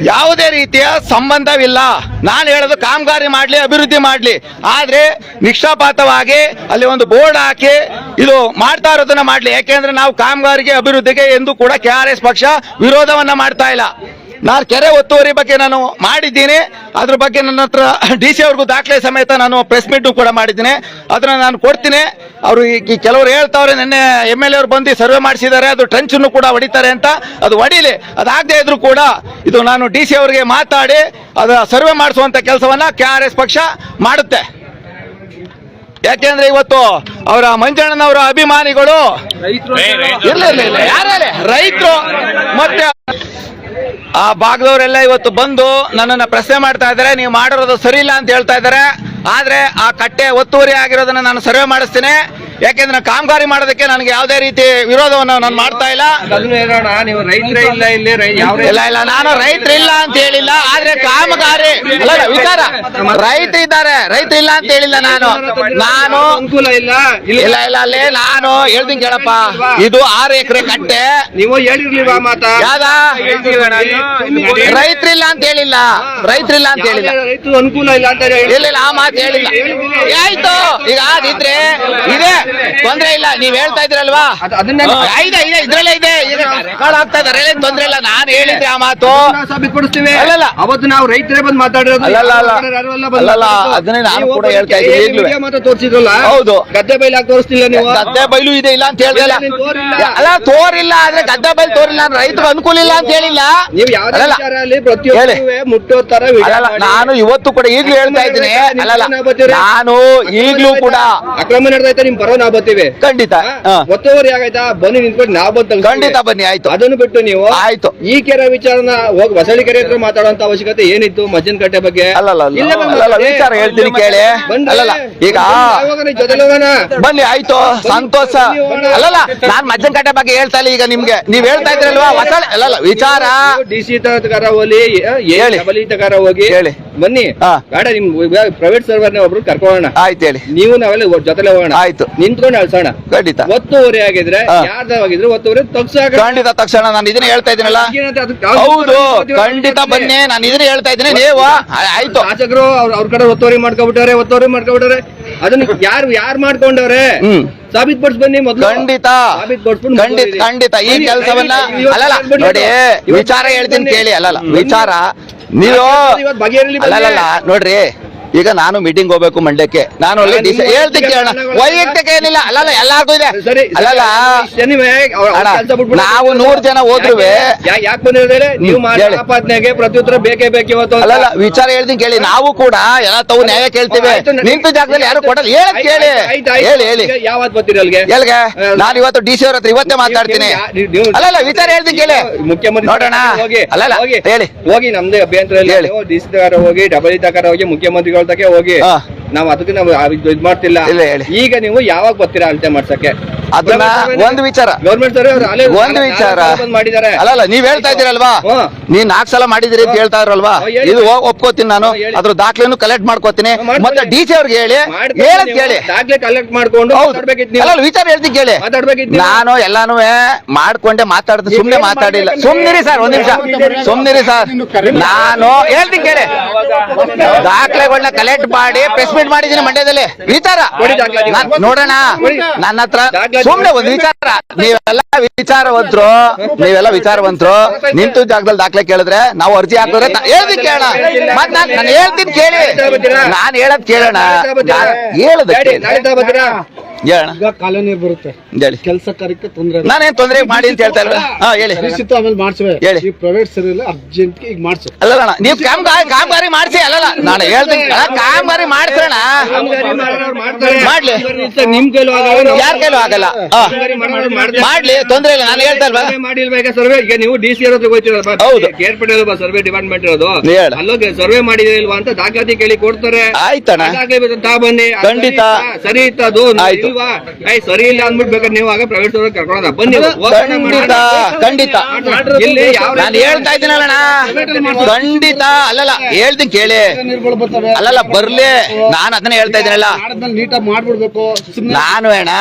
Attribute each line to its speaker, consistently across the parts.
Speaker 1: ಯಾವುದೇ ರೀತಿಯ ಸಂಬಂಧವಿಲ್ಲ. ನಾನು ಹೇಳೋದು ಕಾಮಗಾರಿ ಮಾಡಲಿ, ಅಭಿವೃದ್ಧಿ ಮಾಡಲಿ, ಆದ್ರೆ ನಿಷ್ಠಾಪಾತವಾಗಿ ಅಲ್ಲಿ ಒಂದು ಬೋರ್ಡ್ ಹಾಕಿ ಇದು ಮಾಡ್ತಾ ಇರೋದನ್ನ ಮಾಡಲಿ. ಯಾಕೆಂದ್ರೆ ನಾವು ಕಾಮಗಾರಿಗೆ ಅಭಿವೃದ್ಧಿಗೆ ಎಂದು ಕೂಡ KRS ಪಕ್ಷ ವಿರೋಧವನ್ನ ಮಾಡ್ತಾ ಇಲ್ಲ. ನಾನು ಕೆರೆ ಒತ್ತುವರಿ ಬಗ್ಗೆ ನಾನು ಮಾಡಿದ್ದೀನಿ, ಅದ್ರ ಬಗ್ಗೆ ನನ್ನ ಹತ್ರ DC ಅವ್ರಿಗೂ ದಾಖಲೆ ಸಮೇತ ನಾನು ಪ್ರೆಸ್ ಮೀಟ್ ಕೂಡ ಮಾಡಿದ್ದೀನಿ, ಅದನ್ನ ನಾನು ಕೊಡ್ತೀನಿ. ಅವರು ಈ ಕೆಲವರು ಹೇಳ್ತಾವ್ರೆ ನಿನ್ನೆ MLA ಅವರು ಬಂದು ಸರ್ವೆ ಮಾಡಿಸಿದ್ದಾರೆ, ಅದು ಟ್ರೆಂಚನ್ನು ಕೂಡ ಹೊಡಿತಾರೆ ಅಂತ. ಅದು ಹೊಡಿಲಿ, ಅದಾಗದೇ ಇದ್ರು ಕೂಡ ಇದು ನಾನು DC ಅವರಿಗೆ ಮಾತಾಡಿ ಅದು ಸರ್ವೆ ಮಾಡಿಸುವಂತ ಕೆಲಸವನ್ನ KRS ಪಕ್ಷ ಮಾಡುತ್ತೆ. ಯಾಕೆಂದ್ರೆ ಇವತ್ತು ಅವರ ಮಂಜಣ್ಣನವರ ಅಭಿಮಾನಿಗಳು ಇಲ್ಲ ಯಾರೇ ರೈತರು ಮತ್ತೆ ಆ ಭಾಗದವರೆಲ್ಲ ಇವತ್ತು ಬಂದು ನನ್ನನ್ನ ಪ್ರಶ್ನೆ ಮಾಡ್ತಾ ಇದ್ದಾರೆ, ನೀವು ಮಾಡಿರೋದು ಸರಿ ಇಲ್ಲ ಅಂತ ಹೇಳ್ತಾ ಇದ್ದಾರೆ. ಆದ್ರೆ ಆ ಕಟ್ಟೆ ಒತ್ತುವರಿ ಆಗಿರೋದನ್ನ ನಾನು ಸರ್ವೆ ಮಾಡಿಸ್ತೀನಿ. ಯಾಕೆಂದ್ರೆ ಕಾಮಗಾರಿ ಮಾಡೋದಕ್ಕೆ ನನಗೆ ಯಾವುದೇ ರೀತಿ ವಿರೋಧವನ್ನು ನಾನು ಮಾಡ್ತಾ ಇಲ್ಲ.
Speaker 2: ನೀವು ರೈತರೇ ಇಲ್ಲ ಇಲ್ಲಿ
Speaker 1: ಇಲ್ಲ ನಾನು ರೈತರಿಲ್ಲ ಅಂತ ಹೇಳಿಲ್ಲ, ಆದ್ರೆ ಕಾಮಗಾರಿ ಅಲ್ಲ ವಿಚಾರ ರೈತರಿದ್ದಾರೆ, ರೈತ ಇಲ್ಲ ಅಂತ ಹೇಳಿಲ್ಲ. ನಾನು
Speaker 2: ಅನುಕೂಲ ಇಲ್ಲ
Speaker 1: ಇಲ್ಲ ಅಲ್ಲೇ ನಾನು ಹೇಳ್ತೀನಿ ಕೇಳಪ್ಪ, ಇದು 6 ಎಕರೆ ಕಟ್ಟೆ.
Speaker 2: ನೀವು ಹೇಳಿರ್ಲಿಲ್ವಾ ಮಾತಾ?
Speaker 1: ಯಾವ್ದ ರೈತರಿಲ್ಲ ಅಂತ ಹೇಳಿಲ್ಲ, ರೈತರಿಲ್ಲ ಅಂತ ಹೇಳಿಲ್ಲ,
Speaker 2: ರೈತರು ಅನುಕೂಲ ಇಲ್ಲ ಅಂತ
Speaker 1: ಇಲ್ಲ ಆ ಮಾತು ಹೇಳಿಲ್ಲ. ಆಯ್ತು, ಈಗ ಅದಿದ್ರೆ ಇದೆ ತೊಂದ್ರೆ ಇಲ್ಲ, ನೀವ್ ಹೇಳ್ತಾ ಇದ್ರಲ್ವಾ, ಇದೆ ಇದ್ರಲ್ಲೇ ಇದೆ, ಈಗ ರೆಕಾರ್ಡ್ ಆಗ್ತಾ ಇದಾರೆ, ತೊಂದ್ರೆ ಇಲ್ಲ. ನಾನು ಹೇಳಿದ್ದೆ ಆ ಮಾತು
Speaker 2: ಸಾಬೀತುಪಡಿಸ್ತೀವಿ.
Speaker 1: ಅಲ್ಲಲ್ಲ
Speaker 2: ಅವತ್ತು ನಾವು ರೈತರೇ ಬಂದು ಮಾತಾಡಿರೋದು,
Speaker 1: ಅಲ್ಲಲ್ಲ ಅದನ್ನೇ ನಾನು ಕೂಡ ಹೇಳ್ತಾ ಇದ್ದೀನಿ.
Speaker 2: ಮಾತ್ರ ತೋರಿಸಿದ್ರಲ್ಲ,
Speaker 1: ಹೌದು,
Speaker 2: ಗದ್ದೆ ಬೈಲು ಯಾಕೆ ತೋರಿಸ್ತಿಲ್ಲ ನೀವು?
Speaker 1: ಗದ್ದೆ ಬೈಲು ಇದೆ ಇಲ್ಲ ಅಂತ ಹೇಳ್ದಲ್ಲ, ಅಲ್ಲ ತೋರಿಲ್ಲ, ಆದ್ರೆ ಗದ್ದೆ ಬೈಲು ತೋರಿಲ್ಲ, ರೈತರು ಅನುಕೂಲ ಇಲ್ಲ ಅಂತ ಹೇಳಿಲ್ಲ.
Speaker 2: ನೀವು ಯಾವ್ದೇ ವಿಚಾರದಲ್ಲಿ ಪ್ರತಿಯೊಂದು ಮುಟ್ಟೋ ತರ
Speaker 1: ನಾನು ಇವತ್ತು ಕೂಡ ಈಗಲೂ ಹೇಳ್ತಾ ಇದ್ದೀನಿ, ಅಲ್ಲಲ್ಲ ನಾನು ಈಗಲೂ ಕೂಡ
Speaker 2: ಅಕ್ರಮ ನಡೆದೈತೆ, ನಿಮ್ ಪರವಾಗಿ ನಾವು ಬರ್ತೀವಿ
Speaker 1: ಖಂಡಿತ.
Speaker 2: ಒತ್ತುವರಿ ಆಗೈತಾ, ಬನ್ನಿ ನಿಂತ್ಕೊಂಡು ನಾವು ಬಂತ
Speaker 1: ಖಂಡಿತ ಬನ್ನಿ. ಆಯ್ತು,
Speaker 2: ಅದನ್ನು ಬಿಟ್ಟು ನೀವು
Speaker 1: ಆಯ್ತು
Speaker 2: ಈ ಕೆರೆ ವಿಚಾರನ ಹೋಗಿ ಹೊಸಳ್ಳಿ ಕೆರೆ ಹತ್ರ ಮಾತಾಡುವಂತ ಅವಶ್ಯಕತೆ ಏನಿತ್ತು? ಮಜ್ಜನ್ ಕಟ್ಟೆ ಬಗ್ಗೆ
Speaker 1: ಅಲ್ಲ ವಿಚಾರ ಹೇಳ್ತೀನಿ ಕೇಳಿ. ಅಲ್ಲಲ್ಲ ಈಗ
Speaker 2: ಜೊತೆಲಿ ಹೋಗೋಣ
Speaker 1: ಬನ್ನಿ, ಆಯ್ತು ಸಂತೋಷ. ಅಲ್ಲಲ್ಲ ನಾನ್ ಮಜ್ಜನ್ ಕಟ್ಟೆ ಬಗ್ಗೆ ಹೇಳ್ತಾ ಇಲ್ಲ, ಈಗ ನಿಮ್ಗೆ ನೀವ್ ಹೇಳ್ತಾ ಇದ್ರಲ್ವಾ ಹೊಸಳ್ಳಿ. ಅಲ್ಲಲ್ಲ ವಿಚಾರ
Speaker 2: DC ತರಕಾರ ಹೋಗಿ ತಕಾರ ಹೋಗಿ
Speaker 1: ಹೇಳಿ
Speaker 2: ಬನ್ನಿ, ಬೇಡ ನಿಮ್ ಪ್ರೈವೇಟ್ ಸರ್ವರ್ನ ಒಬ್ರು ಕರ್ಕೊಳ್ಳೋಣ.
Speaker 1: ಆಯ್ತು ಹೇಳಿ,
Speaker 2: ನೀವು ನಾವೆಲ್ಲ ಜೊತೆಲೆ ಹೋಗೋಣ.
Speaker 1: ಆಯ್ತು,
Speaker 2: ನಿಂತ್ಕೊಂಡು ಅಳ್ಸೋಣ.
Speaker 1: ಖಂಡಿತ
Speaker 2: ಒತ್ತುವರಿ ಆಗಿದ್ರೆ ಯಾರ್ದಾಗಿದ್ರು ಒತ್ತುವರಿ ತಗ್ಸಾಕ
Speaker 1: ಖಂಡಿತ ತಕ್ಷಣ ನಾನು ಇದನ್ನ ಹೇಳ್ತಾ ಇದ್ದೀನಲ್ಲ. ಹೌದು ಖಂಡಿತ ಬನ್ನಿ, ನಾನು ಇದನ್ನ ಹೇಳ್ತಾ ಇದ್ದೀನಿ. ನೀವು ಆಯ್ತು,
Speaker 2: ಶಾಸಕರು ಅವ್ರ ಕಡೆ ಒತ್ತುವರಿ ಮಾಡ್ಕೊಬಿಟ್ಟಾರೆ. ಅದನ್ನ ಯಾರು ಮಾಡ್ಕೊಂಡವ್ರೆ ಸಾಬೀತುಪಡಿಸ್ ಬನ್ನಿ ಮೊದಲು.
Speaker 1: ಖಂಡಿತ ಖಂಡಿತ ಈ ಕೆಲಸವನ್ನ ಅಲ್ಲಲ್ಲ ನೋಡಿ, ವಿಚಾರ ಹೇಳ್ತೀನಿ ಕೇಳಿ. ಅಲ್ಲಲ್ಲ ವಿಚಾರ ನೀವು ಅಲ್ಲಲ್ಲ ನೋಡ್ರಿ, ಈಗ ನಾನು ಮೀಟಿಂಗ್ ಹೋಗ್ಬೇಕು ಮಂಡ್ಯಕ್ಕೆ, ನಾನು ಅಲ್ಲಿ ಹೇಳ್ತೀನಿ ಕೇಳೋಣ. ವೈಯಕ್ತಿಕ ಏನಿಲ್ಲ, ಅಲ್ಲಲ್ಲ ಎಲ್ಲಾರ್ಗೂ ಇದೆ. ಅಲ್ಲಲ್ಲ ನಾವು 100 ಜನ ಹೋದ್ರು
Speaker 2: ಯಾಕೆ ಬಂದಿದ್ರೆ ನೀವು ಆಪಾದನೆಗೆ ಪ್ರತ್ಯುತ್ತರ ಬೇಕೇ ಬೇಕು ಇವತ್ತು.
Speaker 1: ಅಲ್ಲಲ್ಲ ವಿಚಾರ ಹೇಳ್ತೀನಿ ಕೇಳಿ. ನಾವು ಕೂಡ ಎಲ್ಲ ತಾವು ನ್ಯಾಯ ಕೇಳ್ತೇವೆ, ನಿಂತು ಜಾಗದಲ್ಲಿ ಯಾರು ಕೊಡಲ್ಲ. ಹೇಳಿ ಹೇಳಿ
Speaker 2: ಯಾವತ್ ಬರ್ತೀರಿ ಅಲ್ಲಿಗೆ?
Speaker 1: ಎಲ್ಗೆ ನಾನು ಇವತ್ತು DC ಅವ್ರ ಹತ್ರ ಇವತ್ತೇ ಮಾತಾಡ್ತೀನಿ. ಅಲ್ಲಲ್ಲ ವಿಚಾರ ಹೇಳ್ತೀನಿ ಕೇಳಿ.
Speaker 2: ಮುಖ್ಯಮಂತ್ರಿ
Speaker 1: ನೋಡೋಣ. ಅಲ್ಲಲ್ಲ ಹೇಳಿ
Speaker 2: ಹೋಗಿ ನಮ್ದೇ ಅಭ್ಯಂತರ DC ತಕಾರ ಹೋಗಿ ಡಬಲ್ ತಕಾರ ಹೋಗಿ ಮುಖ್ಯಮಂತ್ರಿಗಳ ತಕ್ಕೆ ಹೋಗಿ. ನಾವು ಅದಕ್ಕೆ ನಾವು ಇದ್ ಮಾಡ್ತಿಲ್ಲ. ಈಗ ನೀವು ಯಾವಾಗ ಬರ್ತೀರಾ ಅಳತೆ ಮಾಡ್ಸಕ್ಕೆ?
Speaker 1: ಅದನ್ನ ಒಂದು ವಿಚಾರ
Speaker 2: ಗೌರ್ಮೆಂಟ್
Speaker 1: ಒಂದು ವಿಚಾರ
Speaker 2: ಮಾಡಿದ್ದಾರೆ.
Speaker 1: ಅಲ್ಲಲ್ಲ ನೀವ್ ಹೇಳ್ತಾ ಇದ್ದೀರಲ್ವಾ, ನೀವ್ 4 ಸಲ ಮಾಡಿದಿರಿ ಅಂತ ಹೇಳ್ತಾ ಇದ್ರಲ್ವಾ, ಇದು ಒಪ್ಕೋತೀನಿ ನಾನು. ಅದ್ರ ದಾಖಲೆಯನ್ನು ಕಲೆಕ್ಟ್ ಮಾಡ್ಕೋತೀನಿ. ಮತ್ತೆ DC ಅವ್ರಿಗೆ ಹೇಳಿ ಕೇಳಿ
Speaker 2: ದಾಖಲೆ ಕಲೆಕ್ಟ್ ಮಾಡ್ಕೊಂಡು
Speaker 1: ವಿಚಾರ ಹೇಳ್ತೀನಿ ಕೇಳಿ. ನಾನು ಎಲ್ಲಾನು ಮಾಡ್ಕೊಂಡೆ ಮಾತಾಡ್ತೀನಿ, ಸುಮ್ನೆ ಮಾತಾಡಿಲ್ಲ. ಸುಮ್ನಿರಿ ಸರ್, ಒಂದ್ ನಿಮಿಷ ಸುಮ್ನಿರಿ ಸರ್. ನಾನು ಹೇಳ್ತೀನಿ ಕೇಳಿ, ದಾಖಲೆಗಳನ್ನ ಕಲೆಕ್ಟ್ ಮಾಡಿ ಪ್ರೆಸ್ ಮೀಟ್ ಮಾಡಿದ್ದೀನಿ ಮಂಡ್ಯದಲ್ಲಿ. ವಿಚಾರ ನೋಡೋಣ. ನನ್ನ ಹತ್ರ ಸುಮ್ನೆ ಒಂದು ವಿಚಾರ, ನೀವೆಲ್ಲ ವಿಚಾರವಂತರು ನಿಂತು ಜಾಗದಲ್ಲಿ ದಾಖಲೆ ಕೇಳಿದ್ರೆ ನಾವು ಅರ್ಜಿ ಹಾಕಿದ್ರೆ ಹೇಳ್ತೀನಿ ಕೇಳೋಣ. ಮತ್ ನಾನು ಹೇಳ್ತೀನಿ ಕೇಳಿ, ನಾನು ಹೇಳದ್ ಕೇಳೋಣ.
Speaker 3: ಈಗ ಕಾಲ ನೀರು ಬರುತ್ತೆ, ಕೆಲಸ ಕಾರ್ಯಕ್ಕೆ ತೊಂದರೆ,
Speaker 1: ನಾನೇನ್ ತೊಂದರೆ ಮಾಡಿ ಅಂತ ಹೇಳ್ತಾ ಇಲ್ಲ. ಹೇಳಿ
Speaker 3: ಆಮೇಲೆ ಮಾಡ್ಸುವೆ.
Speaker 1: ಹೇಳಿ
Speaker 3: ಈ ಪ್ರೈವೇಟ್ ಸರಿ ಇಲ್ಲ, ಅರ್ಜೆಂಟ್ ಈಗ ಮಾಡ್ಸು.
Speaker 1: ಅಲ್ಲಲ್ಲ ನೀವು ಕಾಮಗಾರಿ ಮಾಡಿಸಿ. ಅಲ್ಲಲ್ಲ ನಾನು ಹೇಳ್ತೀನಿ ಕಾಮಗಾರಿ ಮಾಡ್ಸೋಣ, ಮಾಡ್ಲಿ.
Speaker 2: ನಿಮ್ ಕೈಲೂ
Speaker 1: ಯಾರ ಕೈಲೂ ಆಗಲ್ಲ, ಮಾಡ್ಲಿ, ತೊಂದ್ರೆ ಇಲ್ಲ. ನಾನು ಹೇಳ್ತಾ ಇಲ್ವಾ
Speaker 2: ಮಾಡಿಲ್ವಾ ಸರ್ವೆ? ಈಗ ನೀವು DC ಅವ್ರ ಹತ್ರ ಹೋಗ್ತೀರಲ್ಲ,
Speaker 1: ಹೌದು,
Speaker 2: ಕೇರ್ಪೇಟೆ ಸರ್ವೆ ಡಿಪಾರ್ಟ್ಮೆಂಟ್ ಇರೋದು, ಅಲ್ಲೋಗಿ ಸರ್ವೆ ಮಾಡಿದಿಲ್ವಾ ಅಂತ ದಾಖಲಾತಿ ಕೇಳಿ ಕೊಡ್ತಾರೆ.
Speaker 1: ಆಯ್ತಣ್ಣ,
Speaker 2: ಬನ್ನಿ,
Speaker 1: ಖಂಡಿತ
Speaker 2: ಸರಿ ಇತ್ತು ಅದು.
Speaker 1: ಆಯ್ತು.
Speaker 2: ಇಲ್ವಾ? ಸರಿ ಇಲ್ಲ ಅಂದ್ಬಿಟ್ಟು ಬೇಕಾದ್ರೆ ನೀವು ಆಗ ಪ್ರೈವೇಟ್ ಕರ್ಕೊಳ್ಳೋಣ ಬನ್ನಿ.
Speaker 1: ಖಂಡಿತ ಖಂಡಿತ
Speaker 2: ಇಲ್ಲಿ
Speaker 1: ನಾನು ಹೇಳ್ತಾ ಇದ್ದೀನಲ್ಲ ಖಂಡಿತ ಅಲ್ಲಲ್ಲ ಹೇಳ್ತೀನಿ ಕೇಳಿ ಅಲ್ಲಲ್ಲ ಬರ್ಲಿ ನಾನು ಅದನ್ನ ಹೇಳ್ತಾ ಇದ್ದೀನಲ್ಲ
Speaker 3: ನೀಟಾಗಿ ಮಾಡ್ಬಿಡ್ಬೇಕು.
Speaker 1: ನಾನು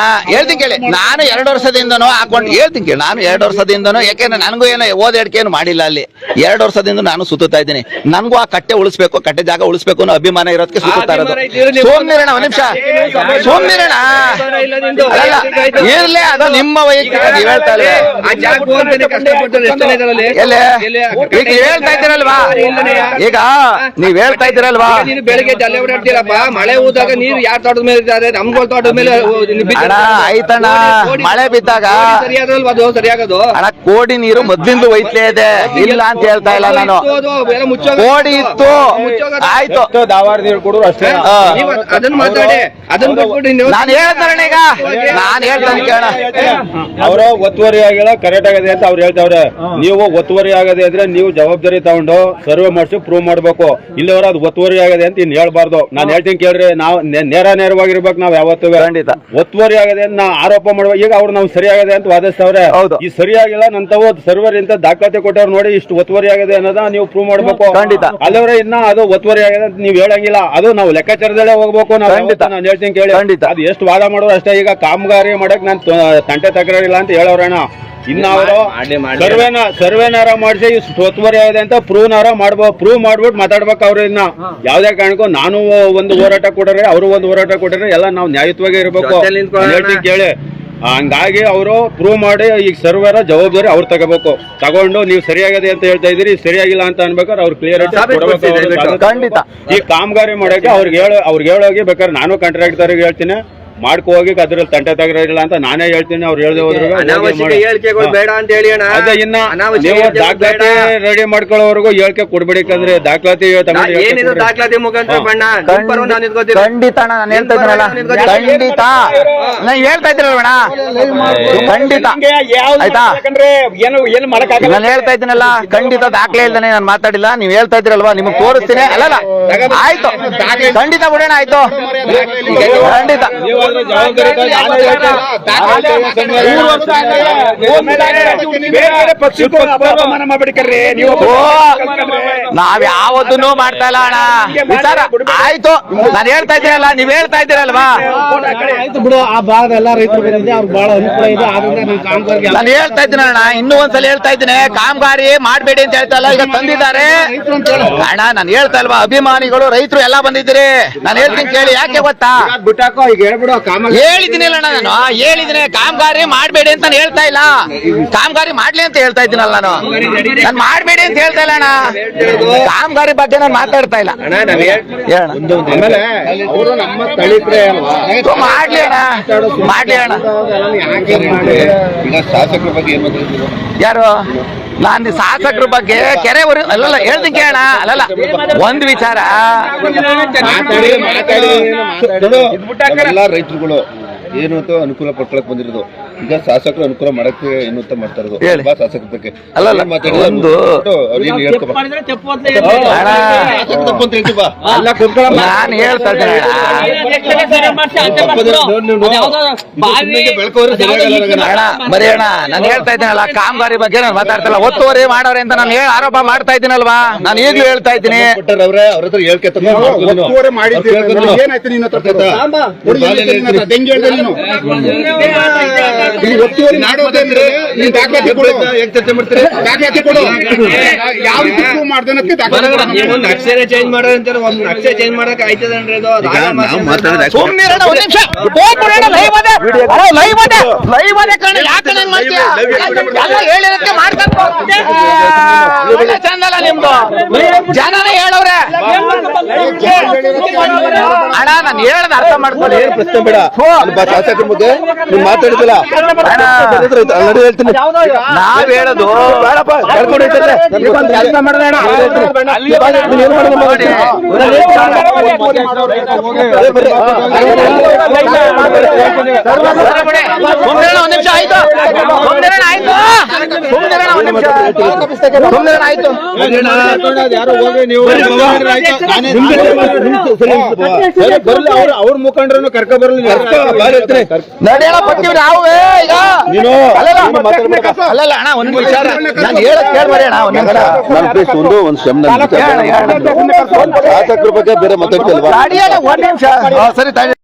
Speaker 1: ಹೇಳ್ತೀನಿ ಕೇಳಿ ನಾನು 2 ವರ್ಷದಿಂದನೂ ಹಾಕೊಂಡು ಹೇಳ್ತೀನಿ ಕೇಳಿ ನಾನು 2 ವರ್ಷದಿಂದನೂ ಯಾಕೆಂದ್ರೆ ನನಗೂ ಏನೋ ಓದ್ ಏನು ಮಾಡಿಲ್ಲ ಅಲ್ಲಿ 2 ವರ್ಷದಿಂದ ನಾನು ಸುತ್ತಾ ಇದ್ದೀನಿ ನನಗೂ ಆ ಕಟ್ಟೆ ಉಳಿಸ್ಬೇಕು ಕಟ್ಟೆ ಜಾಗ ಉಳಿಸ್ಬೇಕು ಅನ್ನೋ ಅಭಿಮಾನ ಇರೋದಕ್ಕೆ ಸುತ್ತಾ ಇರೋದು. ಸೋಮ್ನಿರಣ ಒಂದ್ ನಿಮಿಷ ಸೋಮ್ನಿರಣ ಅಲ್ಲ ಇರ್ಲಿ ಅದು ನಿಮ್ಮ ವೈಯಕ್ತಿಕ ನೀವ್ ಹೇಳ್ತಾ ಇಲ್ಲ ಈಗ ಹೇಳ್ತಾ ಇದ್ದೀರಲ್ವಾ ಈಗ ನೀವ್ ಹೇಳ್ತಾ ಇದ್ದೀರಲ್ವಾ
Speaker 2: ನೀನು ಬೆಳಿಗ್ಗೆ ಜಲ್ಲೆ ಓಡಾಡ್ತೀರಪ್ಪ ಮಳೆ ಹೋದಾಗ ನೀರು ಯಾರ ತೋಟದ ಮೇಲೆ ಇದ್ದಾರೆ ನಮ್ಗಳ ತೋಟದ ಮೇಲೆ
Speaker 1: ಅಣ್ಣ ಆಯ್ತಣ್ಣ ಮಳೆ ಬಿದ್ದಾಗ
Speaker 2: ಸರಿಯಾಗಲ್ವಾ ಅದು ಸರಿಯಾಗದು
Speaker 1: ಅಣ್ಣ ಕೋಡಿ ನೀರು ಮೊದ್ಲಿಂದ ಒಯ್ತಲೇ ಇದೆ ಇಲ್ಲ ಅಂತ ಹೇಳ್ತಾ ಇಲ್ಲ ನಾನು ಕೋಡಿ ಇತ್ತು ಆಯ್ತು
Speaker 4: ದಾವಾರ ನೀರು ಕೊಡೋರು ಅಷ್ಟೇ
Speaker 2: ಅದನ್ನ ಮಾತಾಡಿ ಅದನ್ನ ಬಿಟ್ಬಿಟ್ಟು ನೀವು
Speaker 1: ನಾನು ಹೇಳ್ತಾರಣ್ಣ ಈಗ ನಾನು ಹೇಳ್ತಾನೆ ಕೇಳ
Speaker 4: ಅವರು ಒತ್ತುವರಿ ಆಗಿಲ್ಲ ಕರೆಕ್ಟ್ ಆಗಿದೆ ಅಂತ ಅವ್ರು ಹೇಳ್ತಾವ್ರೆ. ನೀವು ಒತ್ತುವರಿ ಆಗದೆ ಅಂದ್ರೆ ನೀವು ಜವಾಬ್ದಾರಿ ತಗೊಂಡು ಸರ್ವೆ ಮಾಡಿಸಿ ಪ್ರೂವ್ ಮಾಡ್ಬೇಕು. ಇಲ್ಲವರ ಅದು ಒತ್ತುವರಿ ಆಗದೆ ಅಂತ ಇನ್ ಹೇಳ್ಬಾರ್ದು. ನಾನು ಹೇಳ್ತೀನಿ ಕೇಳ್ರಿ ನಾವು ನೇರವಾಗಿರ್ಬೇಕು. ನಾವ್ ಯಾವತ್ತೂ
Speaker 1: ಖಂಡಿತ
Speaker 4: ಒತ್ತುವರಿ ಆಗದೆ ಅಂತ ನಾ ಆರೋಪ ಮಾಡುವ ಈಗ ಅವ್ರು ನಾವು ಸರಿಯಾಗದೆ ಅಂತ ವಾದಿಸ್ತವ್ರೆ.
Speaker 1: ಹೌದು
Speaker 4: ಈ ಸರಿಯಾಗಿಲ್ಲ ನಂತವು ಸರ್ವರ್ ಇಂತ ದಾಖಲಾತಿ ಕೊಟ್ಟವ್ರು ನೋಡಿ ಇಷ್ಟು ಒತ್ತುವರಿ ಆಗದೆ ಅನ್ನೋದ ನೀವು ಪ್ರೂವ್ ಮಾಡ್ಬೇಕು.
Speaker 1: ಖಂಡಿತ
Speaker 4: ಅಲ್ಲವ್ರೆ ಇನ್ನ ಅದು ಒತ್ತುವರಿ ಆಗಿದೆ ಅಂತ ನೀವ್ ಹೇಳಂಗಿಲ್ಲ. ಅದು ನಾವು ಲೆಕ್ಕಾಚಾರದಲ್ಲೇ ಹೋಗ್ಬೇಕು. ನಾವು ನಾನು ಹೇಳ್ತೀನಿ ಕೇಳಿ ಅದು ಎಷ್ಟು ವಾದ ಮಾಡೋರು ಅಷ್ಟೇ. ಈಗ ಕಾಮಗಾರಿ ಮಾಡಕ್ ನಾನು ತಂಟೆ ತಕರಾರಿಲ್ಲ ಅಂತ ಹೇಳೋರಣ ಇನ್ನ ಅವರು ಸರ್ವೆನಾರ ಮಾಡಿಸಿ ಒತ್ತುವರಿ ಆಗಿದೆ ಅಂತ ಪ್ರೂವ್ ಮಾಡ್ಬಿಟ್ಟು ಮಾತಾಡ್ಬೇಕು. ಅವ್ರು ಇನ್ನ ಯಾವ್ದೇ ಕಾರಣಕ್ಕೂ ನಾನು ಒಂದು ಹೋರಾಟ ಕೊಟ್ಟರೆ ಅವರು ಒಂದು ಹೋರಾಟ ಕೊಟ್ಟರೆ ಎಲ್ಲ ನಾವು ನ್ಯಾಯಯುತವಾಗಿ ಇರ್ಬೇಕು. ಹೇಳ್ತೀನಿ ಕೇಳಿ ಹಂಗಾಗಿ ಅವರು ಪ್ರೂವ್ ಮಾಡಿ ಈಗ ಸರ್ವರ ಜವಾಬ್ದಾರಿ ಅವ್ರು ತಗೋಬೇಕು. ನೀವು ಸರಿಯಾಗಿದೆ ಅಂತ ಹೇಳ್ತಾ ಇದೀರಿ ಸರಿಯಾಗಿಲ್ಲ ಅಂತ ಅನ್ಬೇಕಾದ್ರೆ ಅವ್ರು ಕ್ಲಿಯರ್
Speaker 1: ಖಂಡಿತ
Speaker 4: ಈ ಕಾಮಗಾರಿ ಮಾಡಕ್ಕೆ ಅವ್ರಿಗೆ ಹೇಳೋಗಿ ಬೇಕಾದ್ರೆ ನಾನು ಕಾಂಟ್ರಾಕ್ಟರ್ ಹೇಳ್ತೀನಿ ಮಾಡ್ಕೊ ಹೋಗಿ ಅದ್ರಲ್ಲಿ ತಂಟೆ ತಗರಿಲ್ಲ ಅಂತ ನಾನೇ ಹೇಳ್ತೀನಿ. ಅವ್ರು ಹೇಳ್ದೆ ಹೋದ್ರು
Speaker 2: ಬೇಡ ಅಂತ ಹೇಳಿ
Speaker 4: ಅದೇ ಇನ್ನ ನೀವು ದಾಖಲಾತಿ ರೆಡಿ ಮಾಡ್ಕೊಳ್ಳೋವರೆಗೂ ಹೇಳಿಕೆ ಕೊಡ್ಬೇಕಂದ್ರೆ ದಾಖಲಾತಿ
Speaker 2: ದಾಖಲಾತಿ ಮುಖಾಂತರ
Speaker 1: ಖಂಡಿತ ನಾನು ಹೇಳ್ತಾ ಇದ್ದೀನಲ್ಲ ಖಂಡಿತ ನಾನು ಹೇಳ್ತಾ ಇದ್ದೀರಲ್ಲ ಖಂಡಿತ ಆಯ್ತಾ ನಾನು ಹೇಳ್ತಾ ಇದ್ದೀನಲ್ಲ ಖಂಡಿತ ದಾಖಲೆ ಇಲ್ದಾನೆ ನಾನು ಮಾತಾಡಿಲ್ಲ. ನೀವ್ ಹೇಳ್ತಾ ಇದ್ದೀರಲ್ವಾ ನಿಮ್ಗೆ ತೋರಿಸ್ತೀನಿ. ಅಲ್ಲಲ್ಲ ಆಯ್ತು ಖಂಡಿತ ಬಿಡೋಣ ಆಯ್ತು ಖಂಡಿತ ನಾವ್ ಯಾವತ್ತೂ ಮಾಡ್ತಾ ಇಲ್ಲ ಅಣ್ಣ ವಿಚಾರ ಆಯ್ತು. ನಾನು ಹೇಳ್ತಾ ಇದ್ದೀರಲ್ಲ ನೀವ್ ಹೇಳ್ತಾ ಇದ್ದೀರಲ್ವಾ
Speaker 3: ಬಿಡು ಆ ಭಾಗದ ಎಲ್ಲಾ ರೈತರು ಬಂದಿದೆ ಅವ್ರಿಗೆ ಬಹಳ ಅನುಕೂಲ ಇದೆ. ಆದ್ರಿಂದ
Speaker 1: ನಾನು ಹೇಳ್ತಾ ಇದ್ದೀನಿ ಅಣ್ಣ ಇನ್ನೂ ಒಂದ್ಸಲ ಹೇಳ್ತಾ ಇದ್ದೀನಿ ಕಾಮಗಾರಿ ಮಾಡ್ಬೇಡಿ ಅಂತ ಹೇಳ್ತಾ ಇಲ್ಲ. ಈಗ ತಂದಿದ್ದಾರೆ ಅಣ್ಣ ನಾನು ಹೇಳ್ತಾ ಇಲ್ವಾ ಅಭಿಮಾನಿಗಳು ರೈತರು ಎಲ್ಲಾ ಬಂದಿದ್ದೀರಿ. ನಾನು ಹೇಳ್ತೀನಿ ಕೇಳಿ ಯಾಕೆ ಗೊತ್ತಾ
Speaker 3: ಬಿಟ್ಟಾಕೋ ಈಗ ಹೇಳ್ಬಿಡು
Speaker 1: ಹೇಳಿದಿನಿಲ್ಲ ನಾನು ಹೇಳಿದ್ದೀನಿ ಕಾಮಗಾರಿ ಮಾಡ್ಬೇಡಿ ಅಂತ ನಾನು ಹೇಳ್ತಾ ಇಲ್ಲ. ಕಾಮಗಾರಿ ಮಾಡ್ಲಿ ಅಂತ ಹೇಳ್ತಾ ಇದ್ದೀನಲ್ಲ ನಾನು ಮಾಡ್ಬೇಡಿ ಅಂತ ಹೇಳ್ತಾ ಇಲ್ಲ ಅಣ್ಣ. ಕಾಮಗಾರಿ ಬಗ್ಗೆ ನಾನು ಮಾತಾಡ್ತಾ ಇಲ್ಲ.
Speaker 3: ಆಮೇಲೆ ಅವರು ನಮ್ಮ ಸ್ಥಳೀಕರೇ
Speaker 1: ಮಾಡ್ಲಿ ಅಣ್ಣ ಮಾಡ್ಲಿ ಅಣ್ಣ.
Speaker 2: ಈಗ ಶಾಸಕರ ಬಗ್ಗೆ ಏನ್
Speaker 1: ಯಾರು ನಾನು ಶಾಸಕರ ಬಗ್ಗೆ ಕೆರೆ ಅಲ್ಲಲ್ಲ ಹೇಳ್ತೀನಿ ಕೇಳೋಣ. ಅಲ್ಲಲ್ಲ ಒಂದ್ ವಿಚಾರ
Speaker 5: ಎಲ್ಲ ರೈತರುಗಳು ಏನು ಅಂತ ಅನುಕೂಲ ಪಡ್ಕೊಳಕ್ ಬಂದಿರೋದು. ಈಗ ಶಾಸಕರು ಅನುಕೂಲ ಮಾಡಕ್ಕೆ ಏನು ಅಂತ ಮಾಡ್ತಾ ಇರೋದು ಶಾಸಕರ ಬಗ್ಗೆ
Speaker 1: ಅಲ್ಲಲ್ಲ ಒಂದು ನಾನು ಹೇಳ್ತಾ ಇದ್ದೇನೆ ಬರೀ ಅಣ್ಣ ನಾನು ಹೇಳ್ತಾ ಇದ್ದೀನಲ್ಲ ಕಾಮಗಾರಿ ಬಗ್ಗೆ ನಾನು ಮಾತಾಡ್ತಿಲ್ಲ. ಒತ್ತುವರಿ ಮಾಡೋರೆ ಅಂತ ನಾನು ಆರೋಪ ಮಾಡ್ತಾ ಇದ್ದೀನಲ್ವಾ ನಾನು ಈಗಲೂ ಹೇಳ್ತಾ ಇದ್ದೀನಿ.
Speaker 5: ಅವ್ರ ಹತ್ರ ಹೇಳ್ಕೆ
Speaker 2: ನಕ್ಷೆ ಚೇಂಜ್ ಮಾಡೋದಂತ ಒಂದು ನಕ್ಷೆ ಚೇಂಜ್ ಮಾಡಕ್ ಆಯ್ತದನ್ರಿ ಇದು
Speaker 1: ಚಂದಲ್ಲ ನಿಮ್ದು ಜನನೇ ಹೇಳವ್ರೆ ಅಣ್ಣ ನಾನು ಹೇಳ್ದ ಅರ್ಥ ಮಾಡ್ಕೊಳ್ಳಿ.
Speaker 5: ಪ್ರಶ್ನೆ ಬೇಡ ಶಾಸಕರ ಬಗ್ಗೆ ನೀವು ಮಾತಾಡಿದಿಲ್ಲ ಹೇಳ್ತೀನಿ.
Speaker 1: ನಾವ್ ಹೇಳೋದು ಒಂದ್ ನಿಮಿಷ ಆಯ್ತು ಆಯ್ತು ಸುಮ್ನೆ ಆಯ್ತು.
Speaker 4: ಬರ್ಲಿ ಅವ್ರ ಮುಖಂಡರನ್ನು ಕರ್ಕ ಬರ್ಲಿ
Speaker 1: ನಡೆಯಲ್ಲ ಬರ್ತೀವಿ ನಾವೇ ಈಗ.
Speaker 4: ನೀನು
Speaker 1: ಅಲ್ಲಲ್ಲ ಅಣ್ಣ ಒಂದ್ ನಿಮಿಷ ನಾನು ಹೇಳಕ್ ಕೇಳ್ಬಾರಿ ಅಣ್ಣ ಒಂದ್ ನಿಮಿಷ.
Speaker 5: ಒಂದು ಶಾಸಕರ ಬಗ್ಗೆ ಬೇರೆ ಮಾತಾಡ್ತಿಲ್ವಾ?
Speaker 1: ಒಂದ್ ನಿಮಿಷ ಸರಿ ತಾಳಿ.